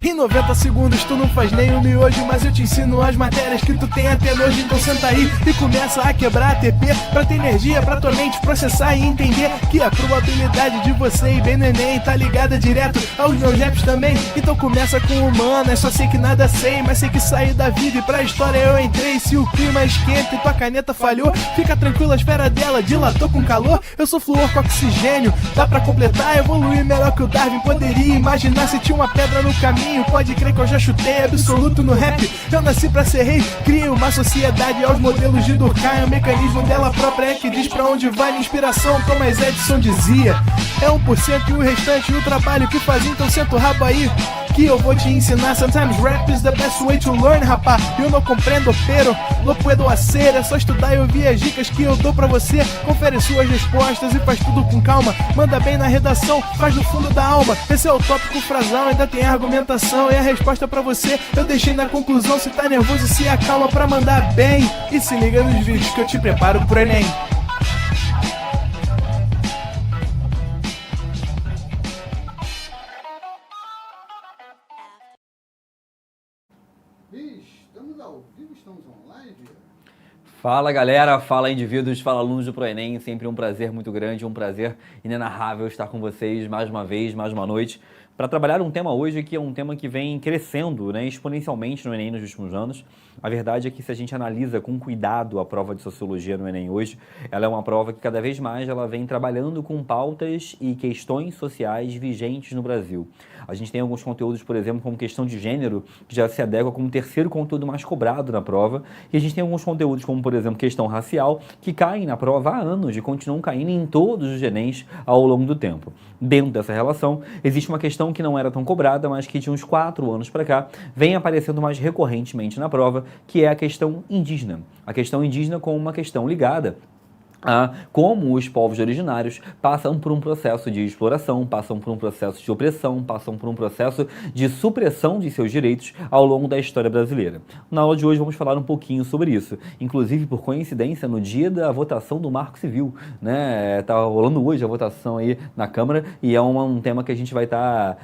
Em 90 segundos tu não faz nem um miojo, mas eu te ensino as matérias que tu tem até nojo. Então senta aí e começa a quebrar a TP pra ter energia pra tua mente processar e entender que a probabilidade de você ir bem no Enem tá ligada direto aos meus raps também. Então começa com humanas, só sei que nada sei, mas sei que saí da vida e pra história eu entrei. Se o clima esquenta e tua caneta falhou, fica tranquilo, a esfera dela dilatou com calor. Eu sou flúor com oxigênio, dá pra completar, evoluir melhor que o Darwin poderia imaginar. Se tinha uma pedra no caminho, pode crer que eu já chutei absoluto no rap. Eu nasci pra ser rei, cria uma sociedade aos modelos de Durkheim. O mecanismo dela própria é que diz pra onde vai minha inspiração. Thomas Edison dizia, é 1% e o restante o trabalho que faz. Então senta o rabo aí que eu vou te ensinar. Sometimes rap is the best way to learn, rapá. Eu não compreendo, pero lo puedo hacer. É só estudar e ouvir as dicas que eu dou pra você. Confere suas respostas e faz tudo com calma. Manda bem na redação, faz do fundo da alma. Esse é o tópico frasal, ainda tem argumentação e a resposta pra você eu deixei na conclusão. Se tá nervoso, se acalma pra mandar bem. E se liga nos vídeos que eu te preparo pro Enem. Estamos ao vivo, estamos online. Fala galera, fala indivíduos, fala alunos do ProEnem, sempre um prazer muito grande, um prazer inenarrável estar com vocês mais uma vez, mais uma noite, para trabalhar um tema hoje que é um tema que vem crescendo, né, exponencialmente no Enem nos últimos anos. A verdade é que se a gente analisa com cuidado a prova de Sociologia no Enem hoje, ela é uma prova que cada vez mais ela vem trabalhando com pautas e questões sociais vigentes no Brasil. A gente tem alguns conteúdos, por exemplo, como questão de gênero, que já se adequa como o terceiro conteúdo mais cobrado na prova. E a gente tem alguns conteúdos, como, por exemplo, questão racial, que caem na prova há anos e continuam caindo em todos os Enems ao longo do tempo. Dentro dessa relação, existe uma questão que não era tão cobrada, mas que de uns 4 anos para cá vem aparecendo mais recorrentemente na prova, que é a questão indígena. A questão indígena como uma questão ligada a como os povos originários passam por um processo de exploração, passam por um processo de opressão, passam por um processo de supressão de seus direitos ao longo da história brasileira. Na aula de hoje vamos falar um pouquinho sobre isso, inclusive por coincidência no dia da votação do Marco Civil, né? Tá rolando hoje a votação aí na Câmara e é um tema que a gente vai estar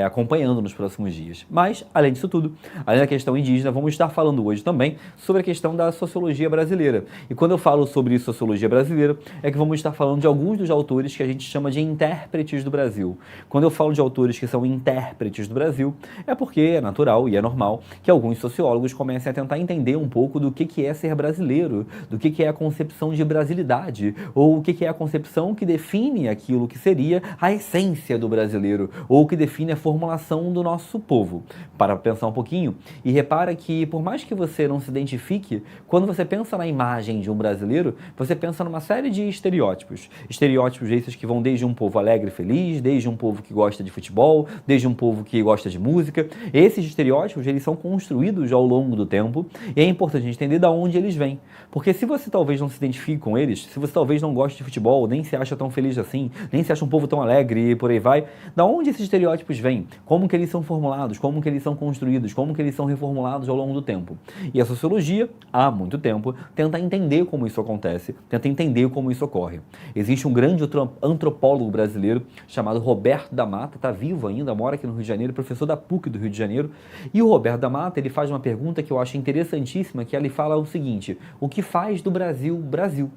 acompanhando nos próximos dias. Mas, além disso tudo, além da questão indígena, vamos estar falando hoje também sobre a questão da sociologia brasileira. E quando eu falo sobre sociologia brasileira, é que vamos estar falando de alguns dos autores que a gente chama de intérpretes do Brasil. Quando eu falo de autores que são intérpretes do Brasil, é porque é natural e é normal que alguns sociólogos comecem a tentar entender um pouco do que é ser brasileiro, do que é a concepção de brasilidade, ou o que é a concepção que define aquilo que seria a essência do brasileiro, ou que define a formulação do nosso povo. Para pensar um pouquinho e repara que, por mais que você não se identifique, quando você pensa na imagem de um brasileiro, você pensa numa série de estereótipos. Estereótipos esses que vão desde um povo alegre e feliz, desde um povo que gosta de futebol, desde um povo que gosta de música. Esses estereótipos, eles são construídos ao longo do tempo e é importante a gente entender de onde eles vêm. Porque se você talvez não se identifique com eles, se você talvez não goste de futebol, nem se acha tão feliz assim, nem se acha um povo tão alegre e por aí vai, da onde esses estereótipos vêm? Como que eles são formulados? Como que eles são construídos? Como que eles são reformulados ao longo do tempo? E a sociologia, há muito tempo, tenta entender como isso acontece, tenta entender como isso ocorre. Existe um grande antropólogo brasileiro chamado Roberto da Mata, está vivo ainda, mora aqui no Rio de Janeiro, professor da PUC do Rio de Janeiro, e o Roberto da Mata, ele faz uma pergunta que eu acho interessantíssima, que ele fala o seguinte: o que faz do Brasil, Brasil?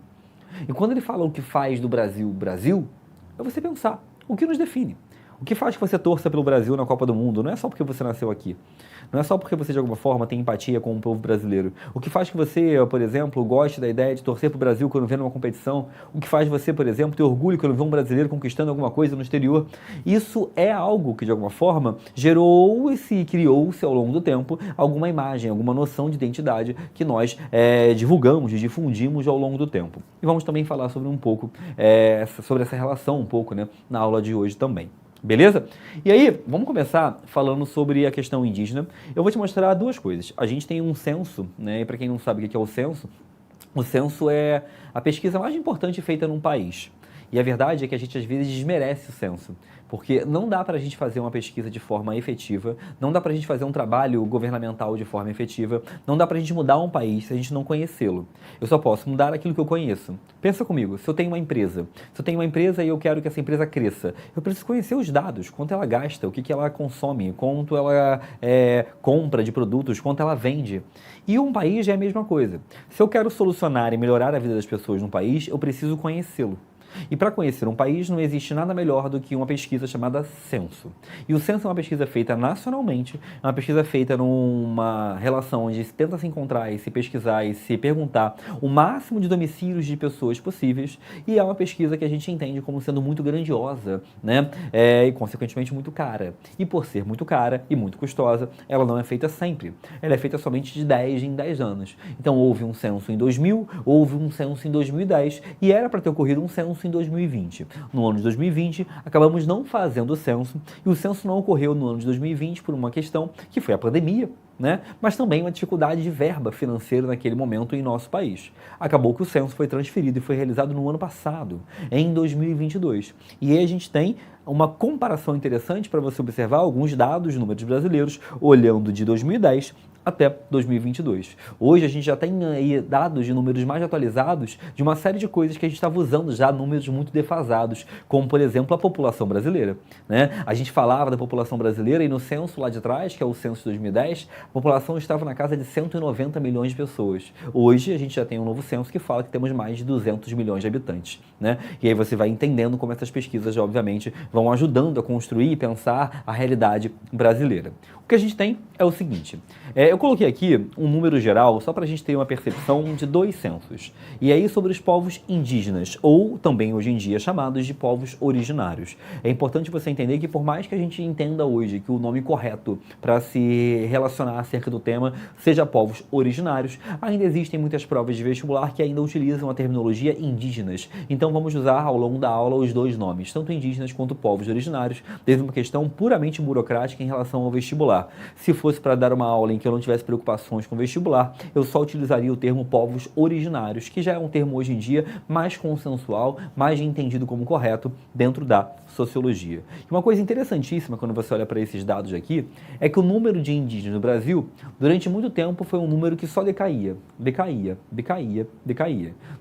E quando ele fala o que faz do Brasil, Brasil, é você pensar, o que nos define? O que faz que você torça pelo Brasil na Copa do Mundo? Não é só porque você nasceu aqui. Não é só porque você, de alguma forma, tem empatia com o povo brasileiro. O que faz que você, por exemplo, goste da ideia de torcer para o Brasil quando vê numa competição? O que faz você, por exemplo, ter orgulho quando vê um brasileiro conquistando alguma coisa no exterior? Isso é algo que, de alguma forma, criou-se ao longo do tempo alguma imagem, alguma noção de identidade que nós divulgamos e difundimos ao longo do tempo. E vamos também falar sobre um pouco, sobre essa relação um pouco, né, na aula de hoje também. Beleza? E aí, vamos começar falando sobre a questão indígena. Eu vou te mostrar duas coisas. A gente tem um censo, né? E para quem não sabe o que é o censo é a pesquisa mais importante feita num país. E a verdade é que a gente às vezes desmerece o censo, porque não dá para a gente fazer uma pesquisa de forma efetiva, não dá para a gente fazer um trabalho governamental de forma efetiva, não dá para a gente mudar um país se a gente não conhecê-lo. Eu só posso mudar aquilo que eu conheço. Pensa comigo, se eu tenho uma empresa e eu quero que essa empresa cresça, eu preciso conhecer os dados, quanto ela gasta, o que ela consome, quanto ela compra de produtos, quanto ela vende. E um país é a mesma coisa. Se eu quero solucionar e melhorar a vida das pessoas num país, eu preciso conhecê-lo. E para conhecer um país não existe nada melhor do que uma pesquisa chamada censo. E o censo é uma pesquisa feita nacionalmente, é uma pesquisa feita numa relação onde se tenta se encontrar e se pesquisar e se perguntar o máximo de domicílios de pessoas possíveis, e é uma pesquisa que a gente entende como sendo muito grandiosa, né? E consequentemente muito cara. E por ser muito cara e muito custosa, ela não é feita sempre. Ela é feita somente de 10 em 10 anos. Então houve um censo em 2000, houve um censo em 2010 e era para ter ocorrido um censo em 2020. No ano de 2020, acabamos não fazendo o censo, e o censo não ocorreu no ano de 2020 por uma questão que foi a pandemia, né? Mas também uma dificuldade de verba financeira naquele momento em nosso país. Acabou que o censo foi transferido e foi realizado no ano passado, em 2022. E aí a gente tem uma comparação interessante para você observar alguns dados, números brasileiros, olhando de 2010 até 2022. Hoje a gente já tem aí dados de números mais atualizados de uma série de coisas que a gente estava usando já, números muito defasados, como por exemplo a população brasileira, né? A gente falava da população brasileira e no censo lá de trás, que é o censo de 2010, a população estava na casa de 190 milhões de pessoas. Hoje a gente já tem um novo censo que fala que temos mais de 200 milhões de habitantes, né? E aí você vai entendendo como essas pesquisas, obviamente, vão ajudando a construir e pensar a realidade brasileira. O que a gente tem é o seguinte, eu coloquei aqui um número geral só para a gente ter uma percepção de 2 censos, e aí sobre os povos indígenas, ou também hoje em dia chamados de povos originários. É importante você entender que por mais que a gente entenda hoje que o nome correto para se relacionar acerca do tema seja povos originários, ainda existem muitas provas de vestibular que ainda utilizam a terminologia indígenas. Então vamos usar ao longo da aula os 2 nomes, tanto indígenas quanto povos originários, desde uma questão puramente burocrática em relação ao vestibular. Se fosse para dar uma aula em que eu não tivesse preocupações com vestibular, eu só utilizaria o termo povos originários, que já é um termo hoje em dia mais consensual, mais entendido como correto dentro da sociologia. E uma coisa interessantíssima quando você olha para esses dados aqui, é que o número de indígenas no Brasil, durante muito tempo, foi um número que só decaía.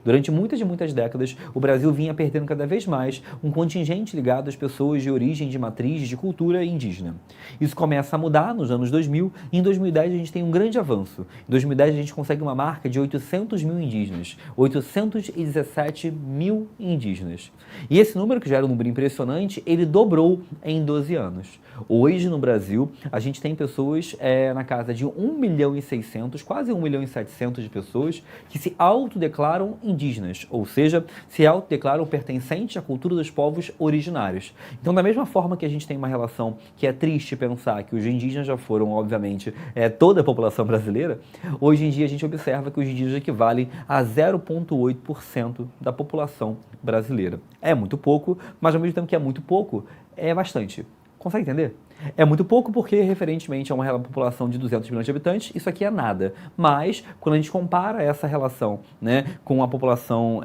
Durante muitas décadas, o Brasil vinha perdendo cada vez mais um contingente ligado às pessoas de origem, de matriz, de cultura indígena. Isso começa a mudar nos anos 2000, e em 2010 a gente tem um grande avanço. Em 2010 a gente consegue uma marca de 800 mil indígenas, 817 mil indígenas. E esse número, que já era um número impressionante, ele dobrou em 12 anos. Hoje no Brasil, a gente tem pessoas na casa de 1.600.000, quase 1.700.000 de pessoas que se autodeclaram indígenas, ou seja, se autodeclaram pertencentes à cultura dos povos originários. Então, da mesma forma que a gente tem uma relação que é triste pensar que os indígenas já foram, obviamente, toda a população brasileira, hoje em dia a gente observa que os indígenas equivalem a 0,8% da população brasileira. É muito pouco, mas ao mesmo tempo que é muito pouco, é bastante. Consegue entender? É muito pouco porque, referentemente a uma população de 200 milhões de habitantes, isso aqui é nada. Mas, quando a gente compara essa relação, né, com a população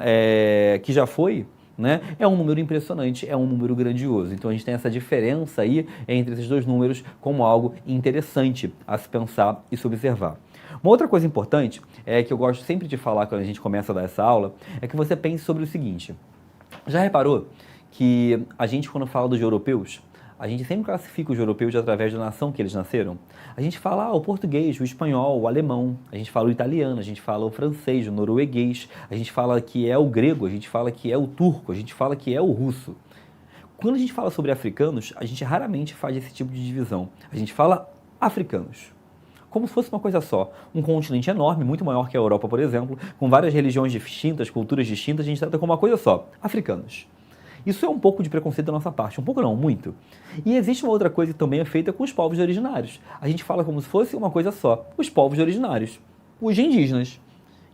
que já foi, né, é um número impressionante, é um número grandioso. Então a gente tem essa diferença aí entre esses 2 números como algo interessante a se pensar e se observar. Uma outra coisa importante, que eu gosto sempre de falar quando a gente começa a dar essa aula, é que você pense sobre o seguinte. Já reparou que a gente, quando fala dos europeus, a gente sempre classifica os europeus através da nação que eles nasceram? A gente fala o português, o espanhol, o alemão, a gente fala o italiano, a gente fala o francês, o norueguês, a gente fala que é o grego, a gente fala que é o turco, a gente fala que é o russo. Quando a gente fala sobre africanos, a gente raramente faz esse tipo de divisão. A gente fala africanos, como se fosse uma coisa só. Um continente enorme, muito maior que a Europa, por exemplo, com várias religiões distintas, culturas distintas, a gente trata como uma coisa só, africanos. Isso é um pouco de preconceito da nossa parte, um pouco não, muito. E existe uma outra coisa que também é feita com os povos originários. A gente fala como se fosse uma coisa só, os povos originários, os indígenas.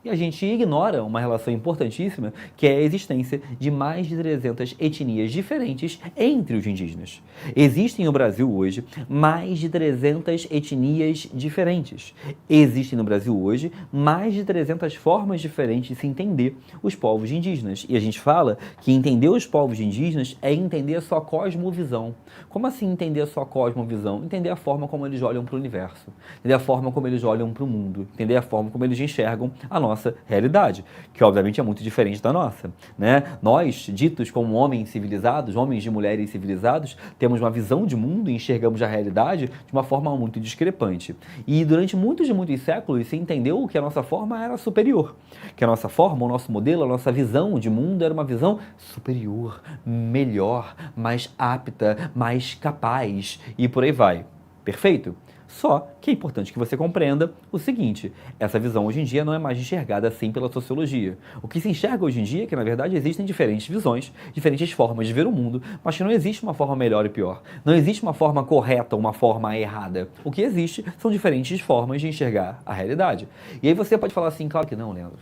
E a gente ignora uma relação importantíssima, que é a existência de mais de 300 etnias diferentes entre os indígenas. Existem no Brasil hoje mais de 300 etnias diferentes. Existem no Brasil hoje mais de 300 formas diferentes de se entender os povos indígenas. E a gente fala que entender os povos indígenas é entender a sua cosmovisão. Como assim entender a sua cosmovisão? Entender a forma como eles olham para o universo, entender a forma como eles olham para o mundo, entender a forma como eles enxergam a nossa realidade, que obviamente é muito diferente da nossa, né? Nós, ditos como homens civilizados, homens e mulheres civilizados, temos uma visão de mundo e enxergamos a realidade de uma forma muito discrepante. E durante muitos séculos se entendeu que a nossa forma era superior, que a nossa forma, o nosso modelo, a nossa visão de mundo era uma visão superior, melhor, mais apta, mais capaz e por aí vai. Perfeito? Só que é importante que você compreenda o seguinte, essa visão hoje em dia não é mais enxergada assim pela sociologia. O que se enxerga hoje em dia é que, na verdade, existem diferentes visões, diferentes formas de ver o mundo, mas que não existe uma forma melhor e pior. Não existe uma forma correta ou uma forma errada. O que existe são diferentes formas de enxergar a realidade. E aí você pode falar assim, claro que não, Leandro.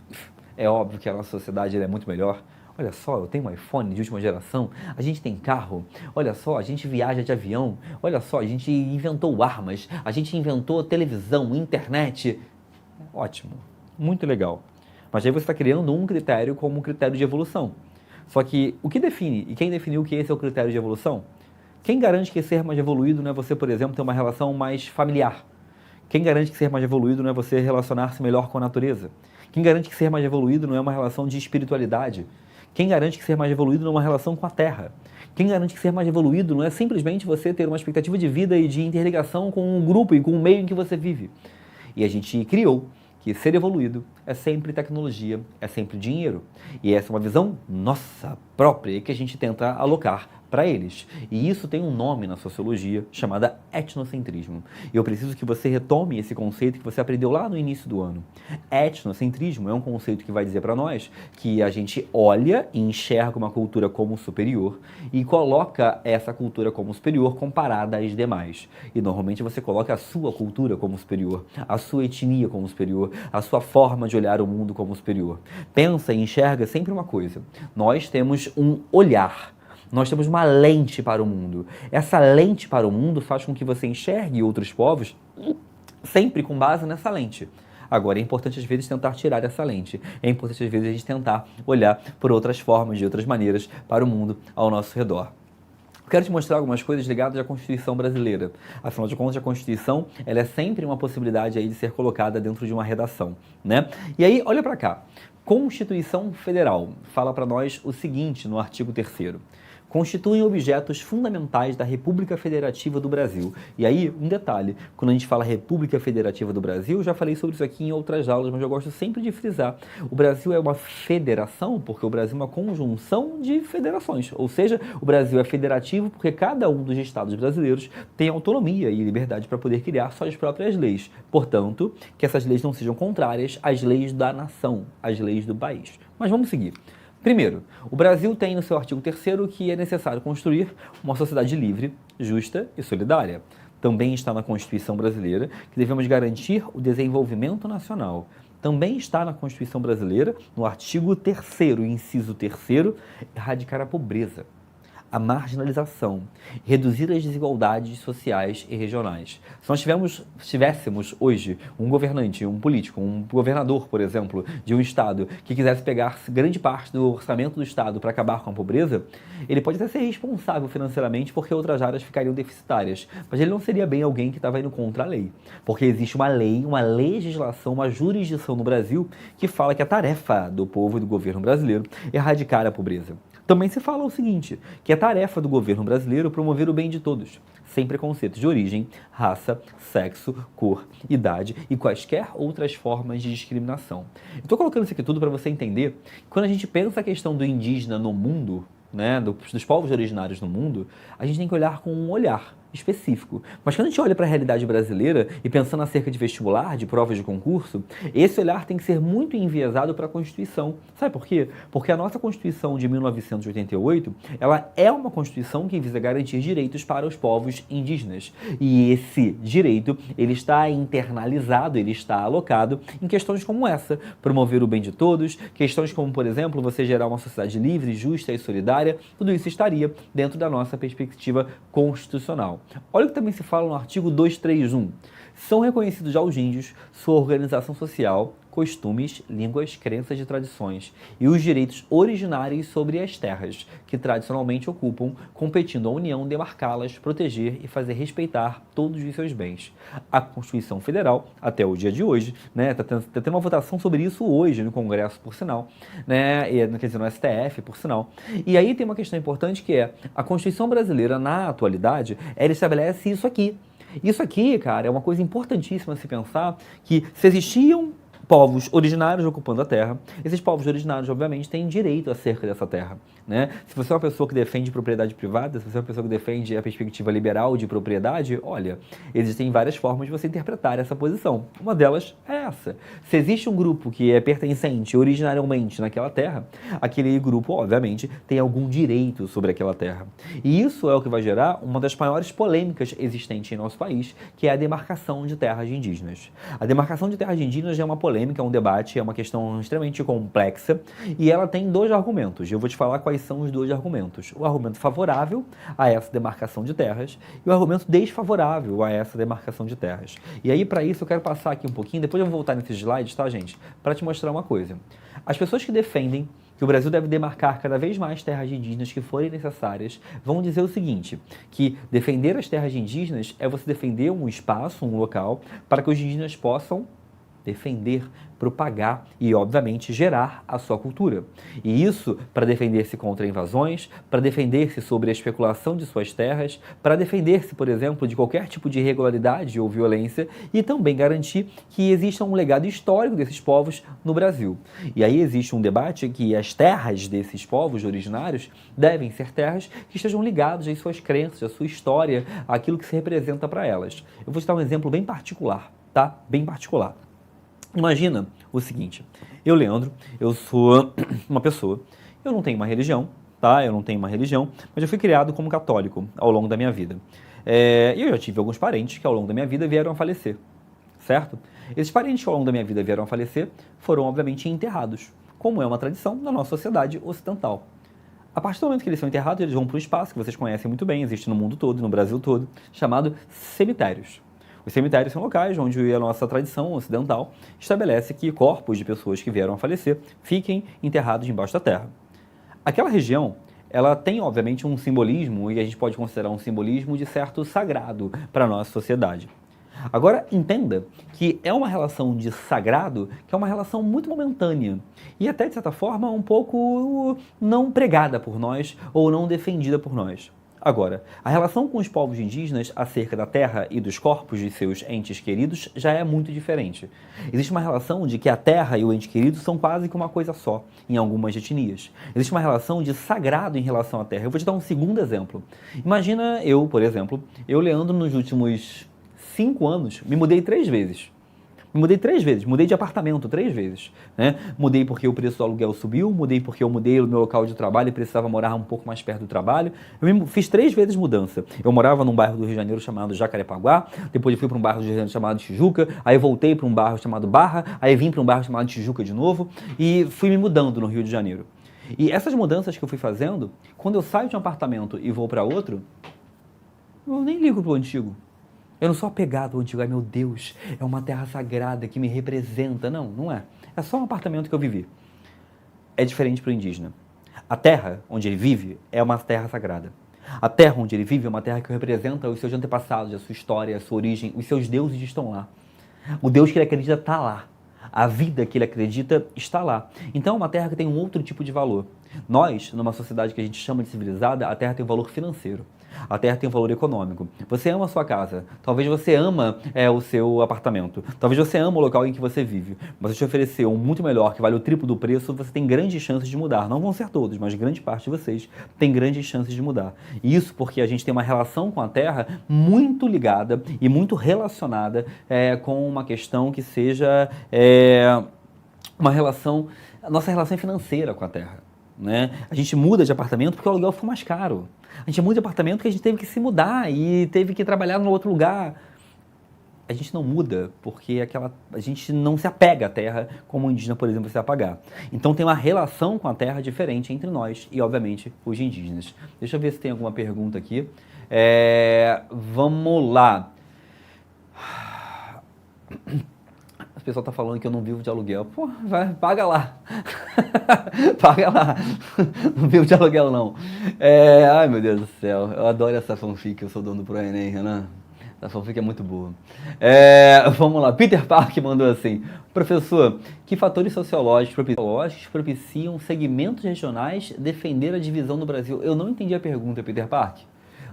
É óbvio que a nossa sociedade é muito melhor. Olha só, eu tenho um iPhone de última geração, a gente tem carro, olha só, a gente viaja de avião, olha só, a gente inventou armas, a gente inventou televisão, internet. Ótimo, muito legal. Mas aí você está criando um critério como um critério de evolução. Só que o que define, e quem definiu que esse é o critério de evolução? Quem garante que ser mais evoluído não é você, por exemplo, ter uma relação mais familiar? Quem garante que ser mais evoluído não é você relacionar-se melhor com a natureza? Quem garante que ser mais evoluído não é uma relação de espiritualidade? Quem garante que ser mais evoluído não é uma relação com a Terra? Quem garante que ser mais evoluído não é simplesmente você ter uma expectativa de vida e de interligação com um grupo e com o meio em que você vive? E a gente criou que ser evoluído é sempre tecnologia, é sempre dinheiro. E essa é uma visão nossa própria que a gente tenta alocar para eles. E isso tem um nome na sociologia chamada etnocentrismo. E eu preciso que você retome esse conceito que você aprendeu lá no início do ano. Etnocentrismo é um conceito que vai dizer para nós que a gente olha e enxerga uma cultura como superior e coloca essa cultura como superior comparada às demais. E normalmente você coloca a sua cultura como superior, a sua etnia como superior, a sua forma de olhar o mundo como superior. Pensa e enxerga sempre uma coisa. Nós temos um olhar. Nós temos uma lente para o mundo. Essa lente para o mundo faz com que você enxergue outros povos sempre com base nessa lente. Agora, é importante às vezes tentar tirar essa lente. É importante às vezes a gente tentar olhar por outras formas, de outras maneiras, para o mundo ao nosso redor. Quero te mostrar algumas coisas ligadas à Constituição brasileira. Afinal de contas, a Constituição ela é sempre uma possibilidade aí de ser colocada dentro de uma redação, né? E aí, olha para cá. Constituição Federal fala para nós o seguinte no artigo 3º. Constituem objetos fundamentais da República Federativa do Brasil. E aí, um detalhe, quando a gente fala República Federativa do Brasil, eu já falei sobre isso aqui em outras aulas, mas eu gosto sempre de frisar. O Brasil é uma federação, porque o Brasil é uma conjunção de federações. Ou seja, o Brasil é federativo porque cada um dos estados brasileiros tem autonomia e liberdade para poder criar suas próprias leis. Portanto, que essas leis não sejam contrárias às leis da nação, às leis do país. Mas vamos seguir. Primeiro, o Brasil tem no seu artigo 3º que é necessário construir uma sociedade livre, justa e solidária. Também está na Constituição brasileira que devemos garantir o desenvolvimento nacional. Também está na Constituição brasileira, no artigo 3º, inciso 3º, erradicar a pobreza, a marginalização, reduzir as desigualdades sociais e regionais. Se nós tivéssemos hoje um governante, um político, um governador, por exemplo, de um estado que quisesse pegar grande parte do orçamento do estado para acabar com a pobreza, ele pode até ser responsável financeiramente porque outras áreas ficariam deficitárias, mas ele não seria bem alguém que estava indo contra a lei, porque existe uma lei, uma legislação, uma jurisdição no Brasil que fala que a tarefa do povo e do governo brasileiro é erradicar a pobreza. Também se fala o seguinte, que é tarefa do governo brasileiro promover o bem de todos, sem preconceitos de origem, raça, sexo, cor, idade e quaisquer outras formas de discriminação. Estou colocando isso aqui tudo para você entender que quando a gente pensa a questão do indígena no mundo, né, dos povos originários no mundo, a gente tem que olhar com um olhar. específico. Mas quando a gente olha para a realidade brasileira e pensando acerca de vestibular, de provas de concurso, esse olhar tem que ser muito enviesado para a Constituição. Sabe por quê? Porque a nossa Constituição de 1988, ela é uma Constituição que visa garantir direitos para os povos indígenas. E esse direito, ele está internalizado, ele está alocado em questões como essa, promover o bem de todos, questões como, por exemplo, você gerar uma sociedade livre, justa e solidária, tudo isso estaria dentro da nossa perspectiva constitucional. Olha o que também se fala no artigo 231. São reconhecidos aos índios sua organização social, costumes, línguas, crenças e tradições e os direitos originários sobre as terras, que tradicionalmente ocupam, competindo à União demarcá-las, proteger e fazer respeitar todos os seus bens. A Constituição Federal, até o dia de hoje, está tendo uma votação sobre isso hoje no Congresso, por sinal, quer dizer, no STF, por sinal. E aí tem uma questão importante que é, a Constituição brasileira, na atualidade, ela estabelece isso aqui. Isso aqui, cara, é uma coisa importantíssima se pensar que se existiam povos originários ocupando a terra, esses povos originários, obviamente, têm direito acerca dessa terra, né? Se você é uma pessoa que defende propriedade privada, se você é uma pessoa que defende a perspectiva liberal de propriedade, olha, existem várias formas de você interpretar essa posição. Uma delas é essa. Se existe um grupo que é pertencente originariamente naquela terra, aquele grupo, obviamente, tem algum direito sobre aquela terra. E isso é o que vai gerar uma das maiores polêmicas existentes em nosso país, que é a demarcação de terras indígenas. A demarcação de terras indígenas é uma polêmica, é um debate, é uma questão extremamente complexa e ela tem dois argumentos. Eu vou te falar quais são os dois argumentos. O argumento favorável a essa demarcação de terras e o argumento desfavorável a essa demarcação de terras. E aí, para isso, eu quero passar aqui um pouquinho, depois eu vou voltar nesses slides, tá, gente? Para te mostrar uma coisa. As pessoas que defendem que o Brasil deve demarcar cada vez mais terras indígenas que forem necessárias, vão dizer o seguinte, que defender as terras indígenas é você defender um espaço, um local, para que os indígenas possam defender, propagar e, obviamente, gerar a sua cultura. E isso para defender-se contra invasões, para defender-se sobre a especulação de suas terras, para defender-se, por exemplo, de qualquer tipo de irregularidade ou violência e também garantir que exista um legado histórico desses povos no Brasil. E aí existe um debate que as terras desses povos originários devem ser terras que estejam ligadas às suas crenças, à sua história, àquilo que se representa para elas. Eu vou te dar um exemplo bem particular, tá? Bem particular. Imagina o seguinte, eu, Leandro, eu sou uma pessoa, eu não tenho uma religião, tá? Eu não tenho uma religião, mas eu fui criado como católico ao longo da minha vida. E eu já tive alguns parentes que ao longo da minha vida vieram a falecer, certo? Esses parentes que ao longo da minha vida vieram a falecer foram, obviamente, enterrados, como é uma tradição da nossa sociedade ocidental. A partir do momento que eles são enterrados, eles vão para o espaço, que vocês conhecem muito bem, existe no mundo todo, no Brasil todo, chamado cemitérios. Os cemitérios são locais onde a nossa tradição ocidental estabelece que corpos de pessoas que vieram a falecer fiquem enterrados embaixo da terra. Aquela região, ela tem, obviamente, um simbolismo, e a gente pode considerar um simbolismo de certo sagrado para a nossa sociedade. Agora, entenda que é uma relação de sagrado que é uma relação muito momentânea e até, de certa forma, um pouco não pregada por nós ou não defendida por nós. Agora, a relação com os povos indígenas acerca da terra e dos corpos de seus entes queridos já é muito diferente. Existe uma relação de que a terra e o ente querido são quase que uma coisa só, em algumas etnias. Existe uma relação de sagrado em relação à terra. Eu vou te dar um segundo exemplo. Imagina eu, por exemplo, Leandro, nos últimos 5 anos, me mudei 3 vezes. Mudei de apartamento 3 vezes, né? Mudei porque o preço do aluguel subiu, mudei porque eu mudei o meu local de trabalho e precisava morar um pouco mais perto do trabalho. Fiz 3 vezes mudança. Eu morava num bairro do Rio de Janeiro chamado Jacarepaguá, depois eu fui para um bairro do Rio de Janeiro chamado Tijuca, aí voltei para um bairro chamado Barra, aí vim para um bairro chamado Tijuca de novo e fui me mudando no Rio de Janeiro. E essas mudanças que eu fui fazendo, quando eu saio de um apartamento e vou para outro, eu nem ligo pro antigo. Eu não sou apegado ao antigo, ai meu Deus, é uma terra sagrada que me representa. Não, não é. É só um apartamento que eu vivi. É diferente para o indígena. A terra onde ele vive é uma terra sagrada. A terra onde ele vive é uma terra que representa os seus antepassados, a sua história, a sua origem, os seus deuses estão lá. O Deus que ele acredita está lá. A vida que ele acredita está lá. Então é uma terra que tem um outro tipo de valor. Nós, numa sociedade que a gente chama de civilizada, a terra tem um valor financeiro. A terra tem um valor econômico. Você ama a sua casa. Talvez você ama o seu apartamento. Talvez você ama o local em que você vive. Mas se te oferecer um muito melhor, que vale o triplo do preço, você tem grandes chances de mudar. Não vão ser todos, mas grande parte de vocês tem grandes chances de mudar. Isso porque a gente tem uma relação com a terra muito ligada e muito relacionada com uma questão que seja uma relação, a nossa relação financeira com a terra. Né? A gente muda de apartamento porque o aluguel ficou mais caro. A gente muda de apartamento porque a gente teve que se mudar e teve que trabalhar no outro lugar. A gente não muda porque a gente não se apega à terra como o indígena, por exemplo, se apagar. Então tem uma relação com a terra diferente entre nós e, obviamente, os indígenas. Deixa eu ver se tem alguma pergunta aqui. Vamos lá. O pessoal tá falando que eu não vivo de aluguel. Pô, vai, paga lá. Paga lá. Não vivo de aluguel, não. Ai, meu Deus do céu. Eu adoro essa fanfic, eu sou dono do ProEnem, Renan. Essa fanfic é muito boa. Vamos lá. Peter Park mandou assim. Professor, que fatores sociológicos propiciam segmentos regionais defender a divisão do Brasil? Eu não entendi a pergunta, Peter Park.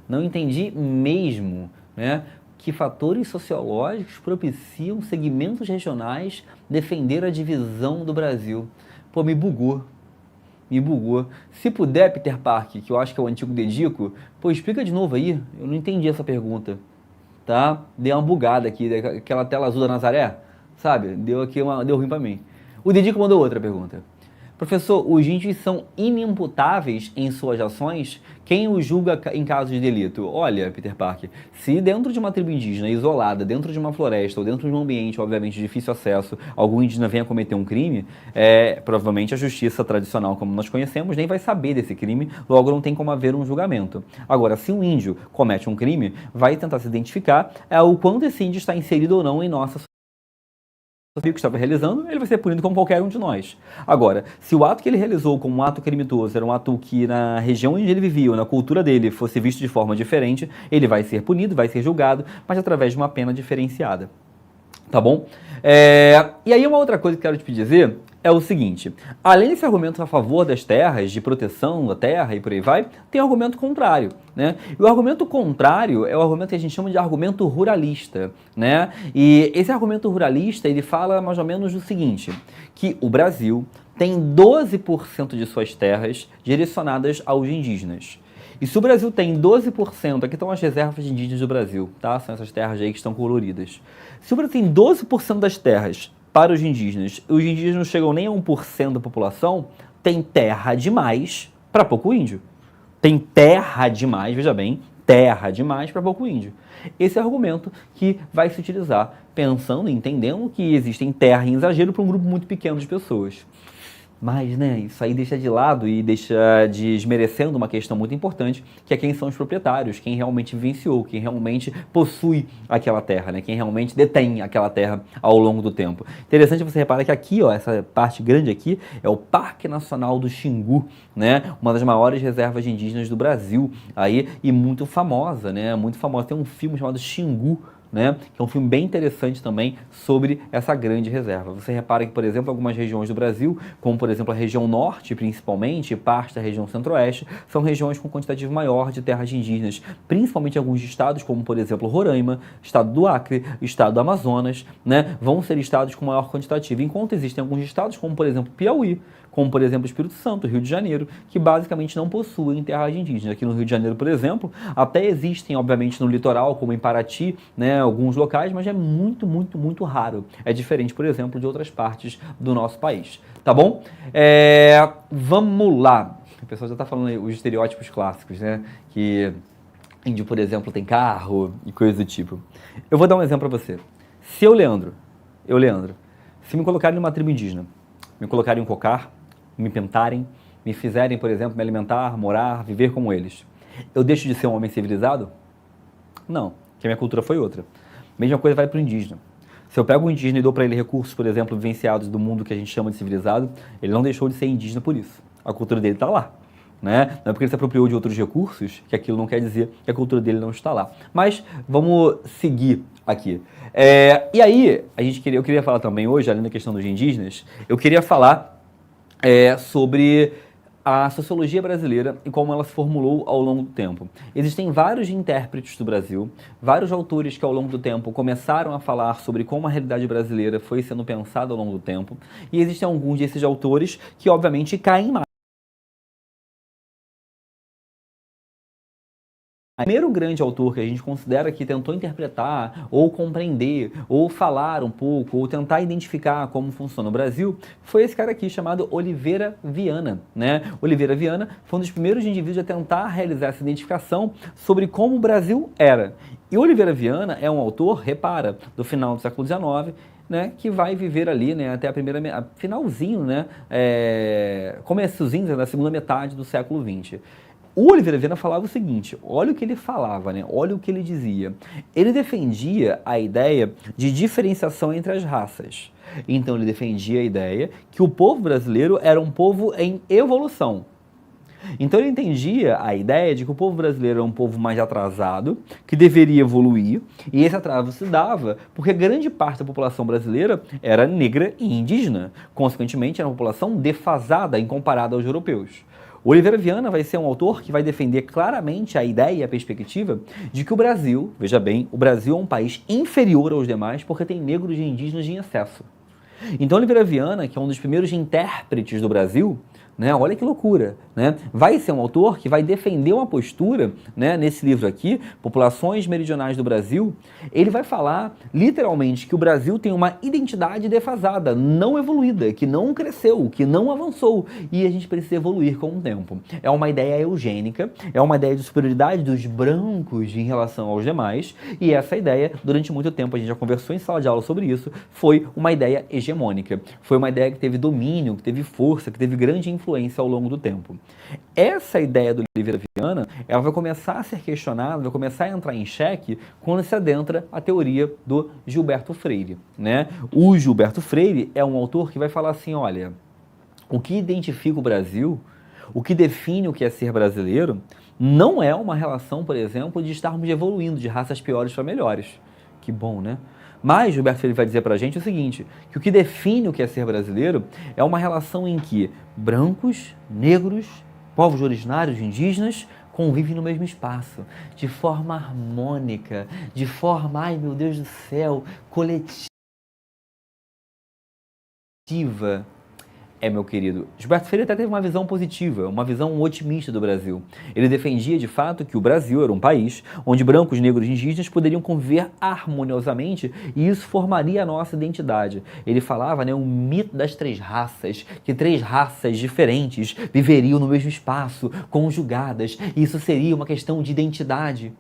Não entendi mesmo, né? Que fatores sociológicos propiciam segmentos regionais defender a divisão do Brasil? Pô, me bugou. Me bugou. Se puder, Peter Park, que eu acho que é o antigo Dedico, pô, explica de novo aí. Eu não entendi essa pergunta. Tá? Deu uma bugada aqui, aquela tela azul da Nazaré, sabe? Deu ruim pra mim. O Dedico mandou outra pergunta. Professor, os índios são inimputáveis em suas ações? Quem os julga em casos de delito? Olha, Peter Parker, se dentro de uma tribo indígena isolada, dentro de uma floresta ou dentro de um ambiente, obviamente, de difícil acesso, algum indígena venha cometer um crime, provavelmente a justiça tradicional, como nós conhecemos, nem vai saber desse crime, logo não tem como haver um julgamento. Agora, se um índio comete um crime, vai tentar se identificar o quanto esse índio está inserido ou não em nossa sociedade. Que estava realizando, ele vai ser punido como qualquer um de nós. Agora, se o ato que ele realizou como um ato criminoso era um ato que na região onde ele vivia, ou na cultura dele, fosse visto de forma diferente, ele vai ser punido, vai ser julgado, mas através de uma pena diferenciada. Tá bom? E aí uma outra coisa que eu quero te dizer é o seguinte, além desse argumento a favor das terras, de proteção da terra e por aí vai, tem argumento contrário, né? E o argumento contrário é o argumento que a gente chama de argumento ruralista, né? E esse argumento ruralista, ele fala mais ou menos o seguinte, que o Brasil tem 12% de suas terras direcionadas aos indígenas. E se o Brasil tem 12%, aqui estão as reservas de indígenas do Brasil, tá? São essas terras aí que estão coloridas. Se o Brasil tem 12% das terras para os indígenas não chegam nem a 1% da população, tem terra demais para pouco índio. Tem terra demais, veja bem, terra demais para pouco índio. Esse é o argumento que vai se utilizar pensando e entendendo que existem terra em exagero para um grupo muito pequeno de pessoas. Mas, né, isso aí deixa de lado e deixa desmerecendo uma questão muito importante, que é quem são os proprietários, quem realmente vivenciou, quem realmente possui aquela terra, né, quem realmente detém aquela terra ao longo do tempo. Interessante você reparar que aqui, ó, essa parte grande aqui, é o Parque Nacional do Xingu, né, uma das maiores reservas de indígenas do Brasil, aí, e muito famosa, né, muito famosa. Tem um filme chamado Xingu, né, que é um filme bem interessante também sobre essa grande reserva. Você repara que, por exemplo, algumas regiões do Brasil, como por exemplo a região norte principalmente, parte da região centro-oeste, são regiões com quantitativo maior de terras indígenas, principalmente alguns estados, como por exemplo Roraima, estado do Acre, estado do Amazonas, né, vão ser estados com maior quantitativo, enquanto existem alguns estados, como por exemplo Piauí, como por exemplo Espírito Santo, Rio de Janeiro, que basicamente não possuem terras indígenas. Aqui no Rio de Janeiro, por exemplo, até existem, obviamente, no litoral, como em Paraty, né, alguns locais, mas é muito, muito, muito raro. É diferente, por exemplo, de outras partes do nosso país. Tá bom? Vamos lá. O pessoal já está falando aí os estereótipos clássicos, né? Que índio, por exemplo, tem carro e coisas do tipo. Eu vou dar um exemplo para você. Se eu, Leandro, se me colocarem numa tribo indígena, me colocarem um cocar, me pintarem, me fizerem, por exemplo, me alimentar, morar, viver como eles, eu deixo de ser um homem civilizado? Não, porque a minha cultura foi outra. Mesma coisa vai para o indígena. Se eu pego um indígena e dou para ele recursos, por exemplo, vivenciados do mundo que a gente chama de civilizado, ele não deixou de ser indígena por isso. A cultura dele está lá. Né? Não é porque ele se apropriou de outros recursos que aquilo não quer dizer que a cultura dele não está lá. Mas vamos seguir aqui. E aí, eu queria falar também hoje, além da questão dos indígenas, eu queria falar sobre a sociologia brasileira e como ela se formulou ao longo do tempo. Existem vários intérpretes do Brasil, vários autores que ao longo do tempo começaram a falar sobre como a realidade brasileira foi sendo pensada ao longo do tempo, e existem alguns desses autores que obviamente caem mais. O primeiro grande autor que a gente considera que tentou interpretar, ou compreender, ou falar um pouco, ou tentar identificar como funciona o Brasil, foi esse cara aqui chamado Oliveira Viana, né? Oliveira Viana foi um dos primeiros indivíduos a tentar realizar essa identificação sobre como o Brasil era. E Oliveira Viana é um autor, repara, do final do século XIX, né, que vai viver ali, né, até finalzinho, né, começozinho da segunda metade do século XX. O Oliveira Viana falava o seguinte, olha o que ele falava, né? Olha o que ele dizia. Ele defendia a ideia de diferenciação entre as raças. Então ele defendia a ideia que o povo brasileiro era um povo em evolução. Então ele entendia a ideia de que o povo brasileiro é um povo mais atrasado, que deveria evoluir, e esse atraso se dava porque grande parte da população brasileira era negra e indígena. Consequentemente, era uma população defasada em comparado aos europeus. O Oliveira Viana vai ser um autor que vai defender claramente a ideia e a perspectiva de que o Brasil, veja bem, o Brasil é um país inferior aos demais porque tem negros e indígenas em excesso. Então Oliveira Viana, que é um dos primeiros intérpretes do Brasil, né, olha que loucura, né, vai ser um autor que vai defender uma postura, né, nesse livro aqui, Populações Meridionais do Brasil. Ele vai falar literalmente que o Brasil tem uma identidade defasada, não evoluída, que não cresceu, que não avançou, e a gente precisa evoluir com o tempo. É uma ideia eugênica, é uma ideia de superioridade dos brancos em relação aos demais, e essa ideia, durante muito tempo, a gente já conversou em sala de aula sobre isso, foi uma ideia hegemônica, foi uma ideia que teve domínio, que teve força, que teve grande influência ao longo do tempo. Essa ideia do Oliveira Viana, ela vai começar a ser questionada, vai começar a entrar em xeque quando se adentra a teoria do Gilberto Freire, né? O Gilberto Freire é um autor que vai falar assim, olha, o que identifica o Brasil, o que define o que é ser brasileiro, não é uma relação, por exemplo, de estarmos evoluindo de raças piores para melhores. Que bom, né? Mas Gilberto Freire vai dizer para a gente o seguinte, que o que define o que é ser brasileiro é uma relação em que brancos, negros, povos originários, indígenas, convivem no mesmo espaço, de forma harmônica, de forma, ai meu Deus do céu, coletiva. Meu querido, Gilberto Freire até teve uma visão positiva, uma visão otimista do Brasil. Ele defendia, de fato, que o Brasil era um país onde brancos, negros e indígenas poderiam conviver harmoniosamente e isso formaria a nossa identidade. Ele falava, né, um mito das três raças, que três raças diferentes viveriam no mesmo espaço, conjugadas, e isso seria uma questão de identidade.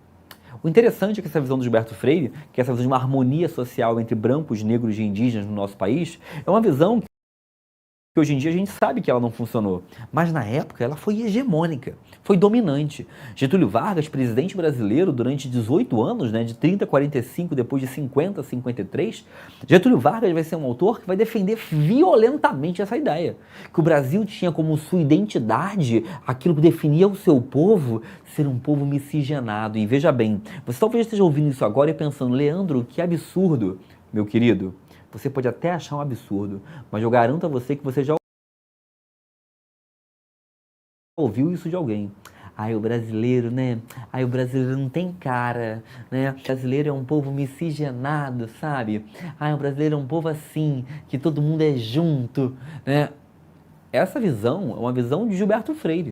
O interessante é que essa visão do Gilberto Freire, que é essa visão de uma harmonia social entre brancos, negros e indígenas no nosso país, é uma visão que hoje em dia a gente sabe que ela não funcionou, mas na época ela foi hegemônica, foi dominante. Getúlio Vargas, presidente brasileiro durante 18 anos, né, de 30 a 45, depois de 50 a 53, Getúlio Vargas vai ser um autor que vai defender violentamente essa ideia, que o Brasil tinha como sua identidade, aquilo que definia o seu povo, ser um povo miscigenado. E veja bem, você talvez esteja ouvindo isso agora e pensando, Leandro, que absurdo, meu querido. Você pode até achar um absurdo, mas eu garanto a você que você já ouviu isso de alguém. Ai, o brasileiro, né? Ai, o brasileiro não tem cara, né? O brasileiro é um povo miscigenado, sabe? Ai, o brasileiro é um povo assim, que todo mundo é junto, né? Essa visão é uma visão de Gilberto Freire.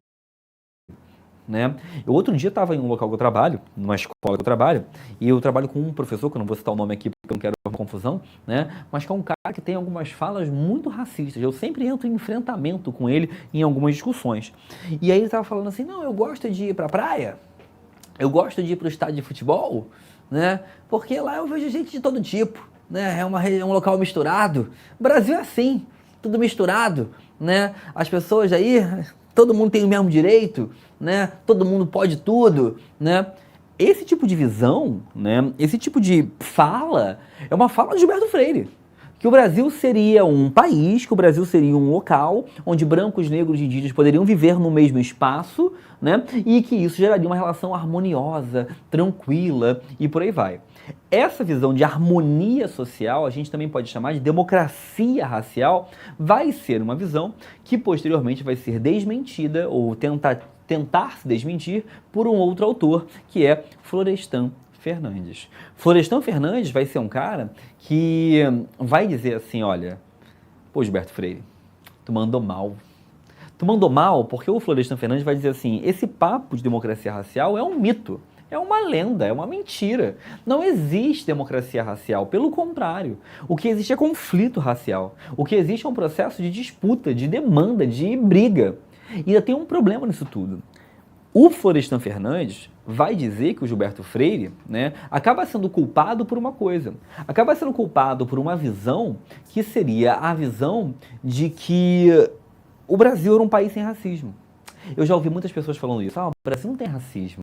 Né? Eu outro dia estava em um local que eu trabalho, numa escola que eu trabalho, e eu trabalho com um professor, que eu não vou citar o nome aqui porque eu não quero uma confusão, né? Mas que é um cara que tem algumas falas muito racistas. Eu sempre entro em enfrentamento com ele em algumas discussões. E aí ele estava falando assim, não, eu gosto de ir para a praia, eu gosto de ir para o estádio de futebol, né? Porque lá eu vejo gente de todo tipo, né? É um local misturado. O Brasil é assim, tudo misturado, né? As pessoas aí, todo mundo tem o mesmo direito, né? Todo mundo pode tudo, né? Esse tipo de visão, né? Esse tipo de fala é uma fala de Gilberto Freire, que o Brasil seria um país, que o Brasil seria um local onde brancos, negros e indígenas poderiam viver no mesmo espaço, né? E que isso geraria uma relação harmoniosa, tranquila e por aí vai. Essa visão de harmonia social, a gente também pode chamar de democracia racial, vai ser uma visão que posteriormente vai ser desmentida ou tentar se desmentir por um outro autor, que é Florestan Fernandes. Florestan Fernandes vai ser um cara que vai dizer assim, olha, pô, Gilberto Freire, tu mandou mal. Tu mandou mal porque o Florestan Fernandes vai dizer assim, esse papo de democracia racial é um mito, é uma lenda, é uma mentira. Não existe democracia racial, pelo contrário. O que existe é conflito racial. O que existe é um processo de disputa, de demanda, de briga. E ainda tem um problema nisso tudo. O Florestan Fernandes vai dizer que o Gilberto Freire, né, acaba sendo culpado por uma coisa. Acaba sendo culpado por uma visão que seria a visão de que o Brasil era um país sem racismo. Eu já ouvi muitas pessoas falando isso. Ah, o Brasil não tem racismo.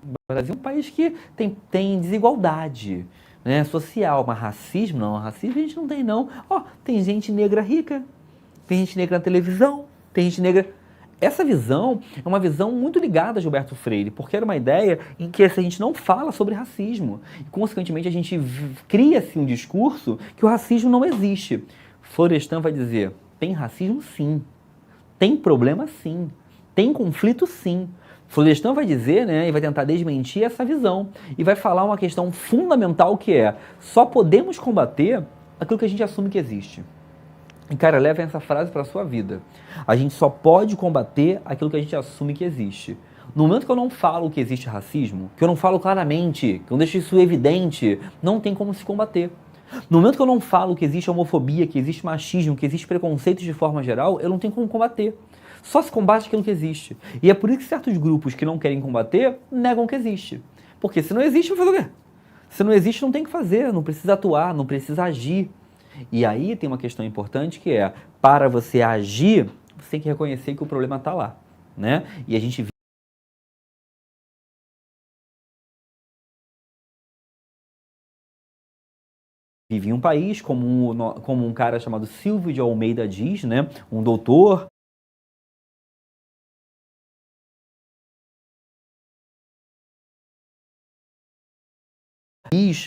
O Brasil é um país que tem desigualdade, né, social, mas racismo não. Racismo a gente não tem, não. Ó, tem gente negra rica, tem gente negra na televisão, tem gente negra... Essa visão é uma visão muito ligada a Gilberto Freire, porque era uma ideia em que a gente não fala sobre racismo. E, consequentemente, a gente cria-se um discurso que o racismo não existe. Florestan vai dizer, tem racismo sim, tem problema sim, tem conflito sim. Florestan vai dizer, né, e vai tentar desmentir essa visão. E vai falar uma questão fundamental que é, só podemos combater aquilo que a gente assume que existe. E, cara, levem essa frase para a sua vida. A gente só pode combater aquilo que a gente assume que existe. No momento que eu não falo que existe racismo, que eu não falo claramente, que eu não deixo isso evidente, não tem como se combater. No momento que eu não falo que existe homofobia, que existe machismo, que existe preconceito de forma geral, eu não tenho como combater. Só se combate aquilo que existe. E é por isso que certos grupos que não querem combater, negam que existe. Porque se não existe, vai fazer o quê? Se não existe, não tem o que fazer, não precisa atuar, não precisa agir. E aí tem uma questão importante que é, para você agir, você tem que reconhecer que o problema está lá, né? E a gente vive em um país, como um cara chamado Silvio de Almeida diz, né? Um doutor,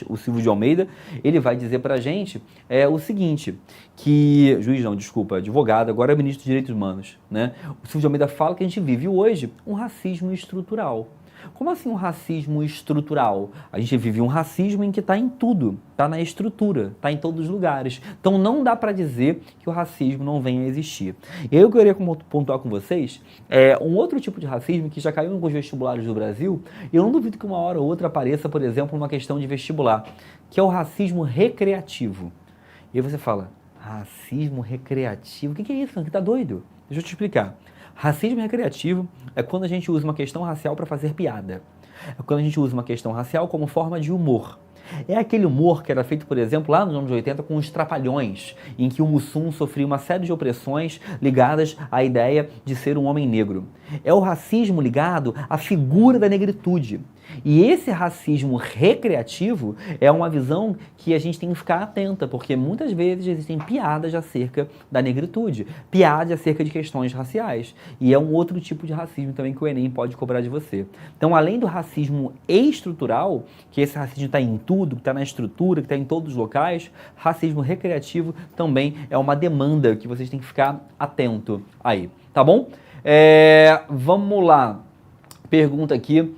o Silvio de Almeida, ele vai dizer pra gente o seguinte, que, juiz não, desculpa, advogado, agora é ministro dos Direitos Humanos, né? O Silvio de Almeida fala que a gente vive hoje um racismo estrutural. Como assim um racismo estrutural? A gente vive um racismo em que está em tudo, está na estrutura, está em todos os lugares. Então não dá para dizer que o racismo não venha a existir. E aí eu queria pontuar com vocês um outro tipo de racismo que já caiu em alguns vestibulares do Brasil, e eu não duvido que uma hora ou outra apareça, por exemplo, numa questão de vestibular, que é o racismo recreativo. E aí você fala, racismo recreativo? O que é isso, Frank? Tá doido? Deixa eu te explicar. Racismo recreativo é quando a gente usa uma questão racial para fazer piada. É quando a gente usa uma questão racial como forma de humor. É aquele humor que era feito, por exemplo, lá nos anos 80 com os Trapalhões, em que o Mussum sofria uma série de opressões ligadas à ideia de ser um homem negro. É o racismo ligado à figura da negritude. E esse racismo recreativo é uma visão que a gente tem que ficar atenta, porque muitas vezes existem piadas acerca da negritude, piadas acerca de questões raciais. E é um outro tipo de racismo também que o Enem pode cobrar de você. Então, além do racismo estrutural, que esse racismo está em tudo, que está na estrutura, que está em todos os locais, racismo recreativo também é uma demanda que vocês têm que ficar atento aí, tá bom? Vamos lá. Pergunta aqui.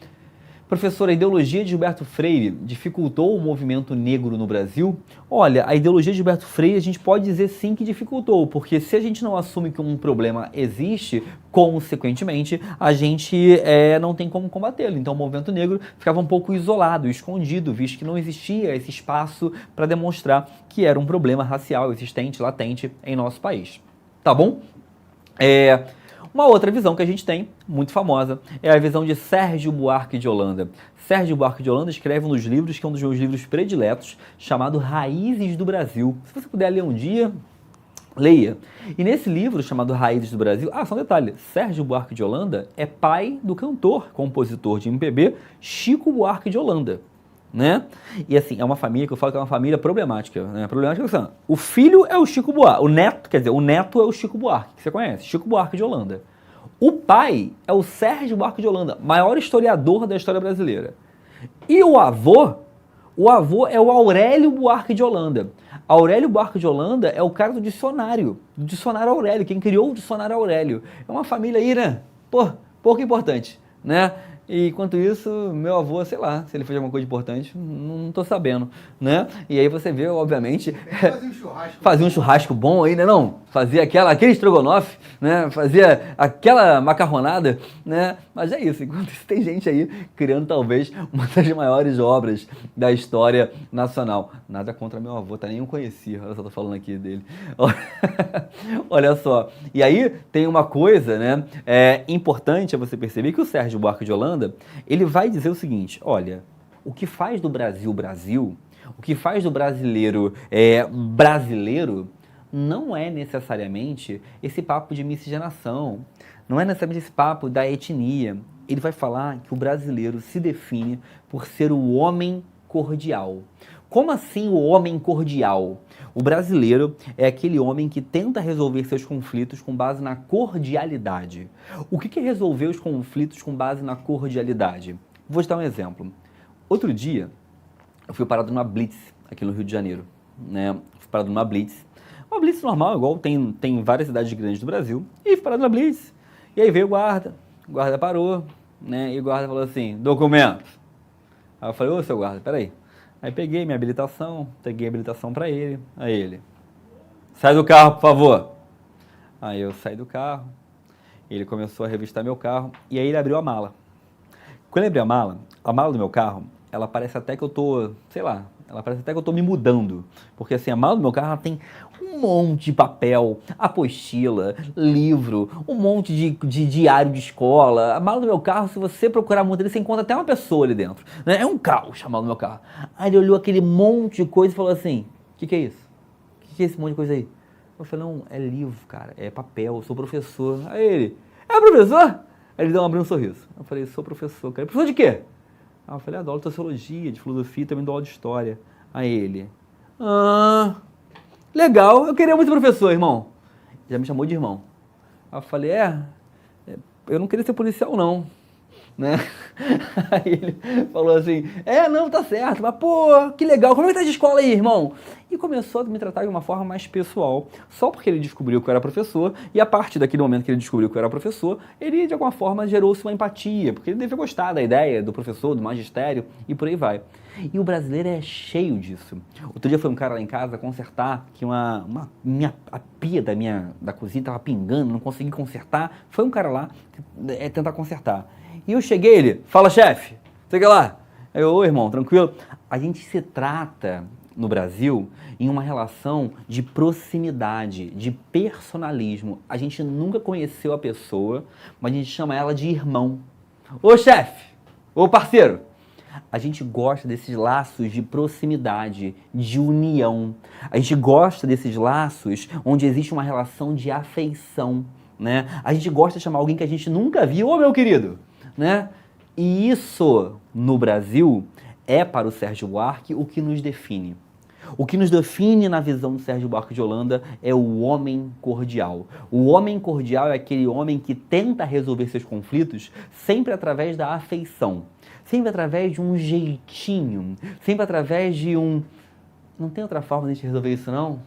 Professor, a ideologia de Gilberto Freire dificultou o movimento negro no Brasil? Olha, a ideologia de Gilberto Freire a gente pode dizer sim que dificultou, porque se a gente não assume que um problema existe, consequentemente, a gente não tem como combatê-lo. Então o movimento negro ficava um pouco isolado, escondido, visto que não existia esse espaço para demonstrar que era um problema racial existente, latente em nosso país. Tá bom? Uma outra visão que a gente tem, muito famosa, é a visão de Sérgio Buarque de Holanda. Sérgio Buarque de Holanda escreve um dos livros, que é um dos meus livros prediletos, chamado Raízes do Brasil. Se você puder ler um dia, leia. E nesse livro, chamado Raízes do Brasil, só um detalhe, Sérgio Buarque de Holanda é pai do cantor, compositor de MPB, Chico Buarque de Holanda. né? E assim, é uma família que eu falo que é uma família problemática, né? Problemática é assim, o filho é o Chico Buarque, o neto, quer dizer, o neto é o Chico Buarque, que você conhece, Chico Buarque de Holanda. O pai é o Sérgio Buarque de Holanda, maior historiador da história brasileira. E o avô é o Aurélio Buarque de Holanda. Aurélio Buarque de Holanda é o cara do dicionário Aurélio, quem criou o dicionário Aurélio. É uma família aí, né? Pô, pouco importante, né? E enquanto isso, meu avô, sei lá, se ele fez alguma coisa importante, não tô sabendo, né? E aí você vê, obviamente, fazia um churrasco bom aí, né não? Fazia aquele estrogonofe, né? Fazia aquela macarronada, né? Mas é isso, enquanto isso tem gente aí criando talvez uma das maiores obras da história nacional. Nada contra meu avô, tá? Nem eu conhecia, olha só, tô falando aqui dele. Olha só, e aí tem uma coisa, né? Importante é você perceber que o Sérgio Buarque de Holanda, ele vai dizer o seguinte, olha, o que faz do Brasil Brasil, o que faz do brasileiro brasileiro, não é necessariamente esse papo de miscigenação, não é necessariamente esse papo da etnia. Ele vai falar que o brasileiro se define por ser o homem cordial. Como assim o homem cordial? O brasileiro é aquele homem que tenta resolver seus conflitos com base na cordialidade. O que é resolver os conflitos com base na cordialidade? Vou te dar um exemplo. Outro dia, eu fui parado numa blitz aqui no Rio de Janeiro, né? Fui parado numa blitz. Uma blitz normal, igual tem várias cidades grandes do Brasil. E fui parado numa blitz. E aí veio o guarda parou, né? E o guarda falou assim, documento. Aí eu falei, ô seu guarda, peraí. Aí peguei minha habilitação, peguei a habilitação pra ele. Aí ele, sai do carro, por favor. Aí eu saí do carro, ele começou a revistar meu carro, e aí ele abriu a mala. Quando ele abriu a mala do meu carro, ela parece até que eu tô, sei lá, ela parece até que eu tô me mudando. Porque assim, a mala do meu carro ela tem um monte de papel, apostila, livro, um monte de diário de escola. A mala do meu carro, se você procurar muito ali, você encontra até uma pessoa ali dentro, né? É um caos a mala do meu carro. Aí ele olhou aquele monte de coisa e falou assim, o que é isso? O que é esse monte de coisa aí? Eu falei, não, é livro, cara, é papel, eu sou professor. Aí ele, é professor? Aí ele abriu um sorriso. Eu falei, sou professor, cara. Professor de quê? Aí eu falei, dou aula de sociologia, de filosofia, também dou aula de história. Aí ele, legal, eu queria muito professor, irmão. Já me chamou de irmão. Aí eu falei, eu não queria ser policial não, né? Aí ele falou assim, não, tá certo, mas pô, que legal, como é que tá de escola aí, irmão? E começou a me tratar de uma forma mais pessoal, só porque ele descobriu que eu era professor, e a partir daquele momento que ele descobriu que eu era professor, ele de alguma forma gerou-se uma empatia, porque ele devia gostar da ideia do professor, do magistério, e por aí vai. E o brasileiro é cheio disso. Outro dia foi um cara lá em casa consertar, que a pia da cozinha estava pingando, não consegui consertar, foi um cara lá tentar consertar. E eu cheguei, ele, fala chefe, sei lá. Aí eu, ô irmão, tranquilo? A gente se trata no Brasil em uma relação de proximidade, de personalismo. A gente nunca conheceu a pessoa, mas a gente chama ela de irmão. Ô chefe, ô parceiro. A gente gosta desses laços de proximidade, de união. A gente gosta desses laços onde existe uma relação de afeição, né? A gente gosta de chamar alguém que a gente nunca viu, ô meu querido, né? E isso, no Brasil, é para o Sérgio Buarque o que nos define. O que nos define na visão do Sérgio Buarque de Holanda é o homem cordial. O homem cordial é aquele homem que tenta resolver seus conflitos sempre através da afeição, sempre através de um jeitinho, sempre através de um... Não tem outra forma de a gente resolver isso, não?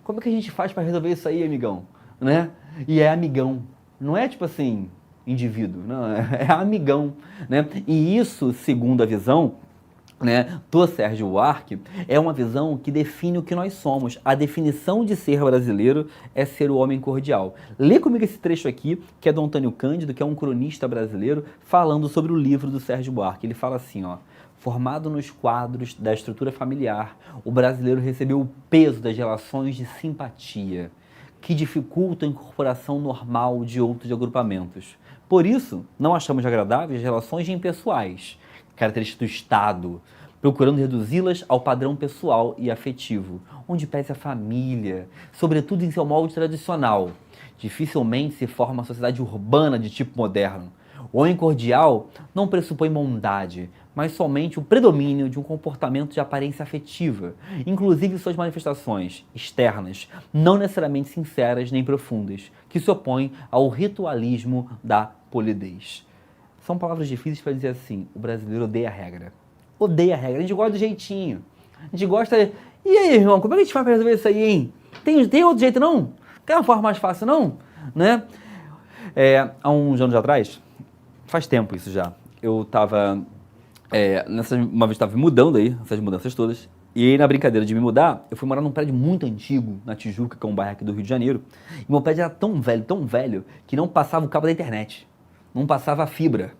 Como é que a gente faz para resolver isso aí, amigão? Né? E é amigão. Não é tipo assim, indivíduo, não, é amigão, né? E isso, segundo a visão, né, do Sérgio Buarque, é uma visão que define o que nós somos. A definição de ser brasileiro é ser o homem cordial. Lê comigo esse trecho aqui, que é do Antônio Cândido, que é um cronista brasileiro, falando sobre o livro do Sérgio Buarque. Ele fala assim, ó, formado nos quadros da estrutura familiar, o brasileiro recebeu o peso das relações de simpatia, que dificultam a incorporação normal de outros agrupamentos. Por isso, não achamos agradáveis as relações impessoais, características do Estado, procurando reduzi-las ao padrão pessoal e afetivo, onde pese a família, sobretudo em seu molde tradicional. Dificilmente se forma uma sociedade urbana de tipo moderno. O homem cordial não pressupõe bondade, mas somente o predomínio de um comportamento de aparência afetiva, inclusive suas manifestações externas, não necessariamente sinceras nem profundas, que se opõem ao ritualismo da polidez. São palavras difíceis para dizer assim: o brasileiro odeia a regra. Odeia a regra, a gente gosta do jeitinho. A gente gosta... E aí, irmão, como é que a gente faz para resolver isso aí, hein? Tem outro jeito, não? Tem uma forma mais fácil, não? Né? Há uns anos atrás, faz tempo isso já, eu tava... uma vez estava me mudando aí, essas mudanças todas, e aí na brincadeira de me mudar, eu fui morar num prédio muito antigo, na Tijuca, que é um bairro aqui do Rio de Janeiro, e meu prédio era tão velho, que não passava o cabo da internet, não passava a fibra.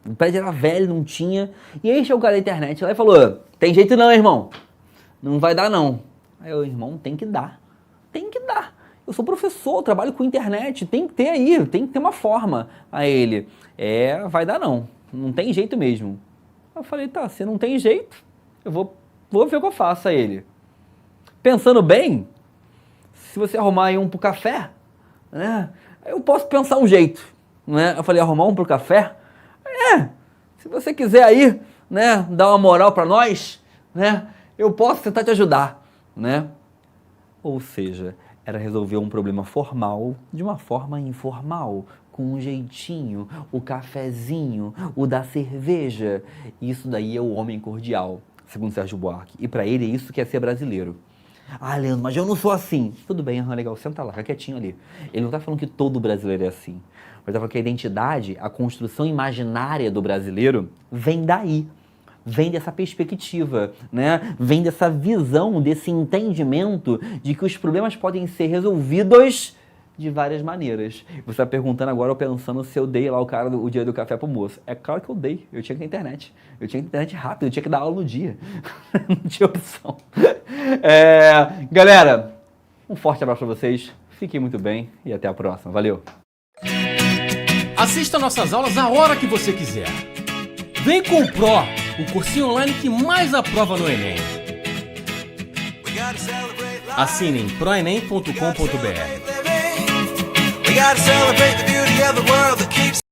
O prédio era velho, não tinha, e aí chegou o cara da internet lá e falou: tem jeito não, irmão, não vai dar não. Aí eu: irmão, tem que dar. Eu sou professor, trabalho com internet, tem que ter aí, tem que ter uma forma. Aí ele: vai dar não tem jeito mesmo. Eu falei: tá, se não tem jeito, eu vou ver o que eu faço. Aí ele: pensando bem, se você arrumar aí um pro café, né, eu posso pensar um jeito, né? Eu falei: arrumar um pro café? Se você quiser aí, né, dar uma moral pra nós, né, eu posso tentar te ajudar, né? Ou seja, era resolver um problema formal de uma forma informal, com um jeitinho, o cafezinho, o da cerveja. Isso daí é o homem cordial, segundo Sérgio Buarque. E pra ele isso que é ser brasileiro. Ah, Leandro, mas eu não sou assim. Tudo bem, legal, senta lá, fica quietinho ali. Ele não tá falando que todo brasileiro é assim. Ele tá falando que a identidade, a construção imaginária do brasileiro vem daí. Vem dessa perspectiva, né? Vem dessa visão, desse entendimento de que os problemas podem ser resolvidos de várias maneiras. Você está perguntando agora, ou pensando se eu dei lá o dia do café pro moço. É claro que eu dei. Eu tinha que ter internet. Eu tinha que ter internet rápido, eu tinha que dar aula no dia. Não tinha opção. Galera, um forte abraço para vocês. Fiquem muito bem e até a próxima. Valeu! Assista nossas aulas a hora que você quiser. Vem com o Pro, o cursinho online que mais aprova no Enem. Assine em proenem.com.br. We gotta celebrate the beauty of the world that keeps